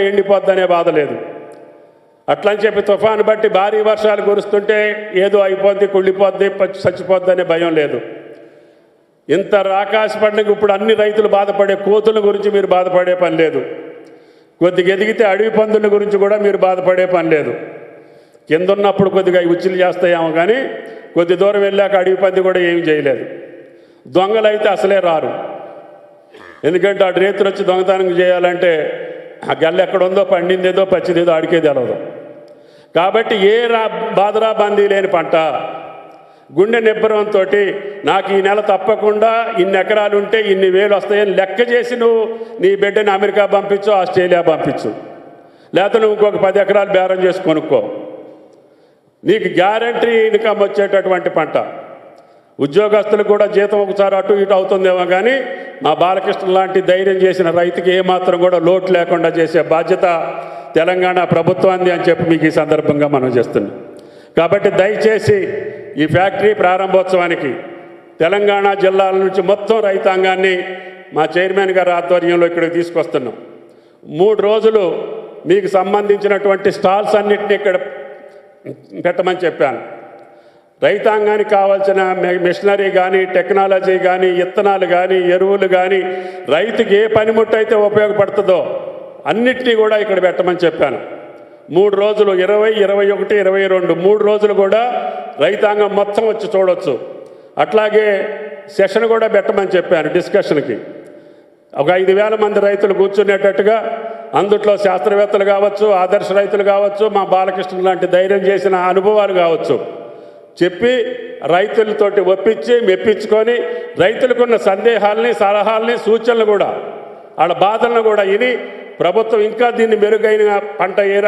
ఎండిపోద్దనే బాధ లేదు. అట్లని చెప్పి తుఫాను బట్టి భారీ వర్షాలు కురుస్తుంటే ఏదో అయిపోద్ది, కుళ్ళిపోద్ది, చచ్చిపోద్ది అనే భయం లేదు. ఇంత రాకాశ పండుగ ఇప్పుడు అన్ని రైతులు బాధపడే కోతుల గురించి మీరు బాధపడే పని లేదు. కొద్దిగా ఎదిగితే అడవి పందుల గురించి కూడా మీరు బాధపడే పని లేదు. కింద ఉన్నప్పుడు కొద్దిగా ఉచ్చులు చేస్తాయేమో కానీ కొద్ది దూరం వెళ్ళాక అడవి పంది కూడా ఏమి చేయలేదు. దొంగలు అయితే అసలే రారు. ఎందుకంటే ఆ రేతులు వచ్చి దొంగతనం చేయాలంటే ఆ గల్ల ఎక్కడుందో, పండిందేదో పచ్చిదేదో ఆడికే తెలవదు. కాబట్టి బాధరా బందీ లేని పంట గుండె నిబ్బరంతో నాకు ఈ నెల తప్పకుండా ఇన్ని ఎకరాలు ఉంటే ఇన్ని వేలు వస్తాయని లెక్క చేసి నువ్వు నీ బిడ్డని అమెరికా పంపించు, ఆస్ట్రేలియా పంపించు, లేకపోతే నువ్వు ఇంకొక 10 ఎకరాలు బేరం చేసి కొనుక్కో. నీకు గ్యారంటీ ఇన్కమ్ వచ్చేటటువంటి పంట. ఉద్యోగస్తులకు కూడా జీతం ఒకసారి అటు ఇటు అవుతుందేమో కానీ మా బాలకృష్ణ లాంటి ధైర్యం చేసిన రైతుకి ఏమాత్రం కూడా లోటు లేకుండా చేసే బాధ్యత తెలంగాణ ప్రభుత్వాన్ని అని చెప్పి మీకు ఈ సందర్భంగా మనం చేస్తున్నాం. కాబట్టి దయచేసి ఈ ఫ్యాక్టరీ ప్రారంభోత్సవానికి తెలంగాణ జిల్లాల నుంచి మొత్తం రైతాంగాన్ని మా చైర్మన్ గారి ఆధ్వర్యంలో ఇక్కడికి తీసుకొస్తున్నాం. 3 రోజులు మీకు సంబంధించినటువంటి స్టాల్స్ అన్నింటినీ ఇక్కడ పెట్టమని చెప్పాను. రైతాంగానికి కావాల్సిన మిషనరీ కానీ, టెక్నాలజీ కానీ, ఇత్తనాలు కానీ, ఎరువులు కానీ, రైతుకి ఏ పనిముట్టు అయితే ఉపయోగపడుతుందో అన్నిటినీ కూడా ఇక్కడ పెట్టమని చెప్పాను. 3 రోజులు 20, 21, 22 3 రోజులు కూడా రైతాంగం మొత్తం వచ్చి చూడవచ్చు. అట్లాగే సెషన్ కూడా పెట్టమని చెప్పాను డిస్కషన్కి. ఒక 5,000 మంది రైతులు కూర్చునేటట్టుగా, అందుట్లో శాస్త్రవేత్తలు కావచ్చు, ఆదర్శ రైతులు కావచ్చు, మా బాలకృష్ణ లాంటి ధైర్యం చేసిన అనుభవాలు కావచ్చు చెప్పి రైతులతోటి ఒప్పించి మెప్పించుకొని రైతులకున్న సందేహాలని, సలహాలని, సూచనలు కూడా వాళ్ళ బాధలను కూడా విని ప్రభుత్వం ఇంకా దీన్ని మెరుగైన పంట ఏ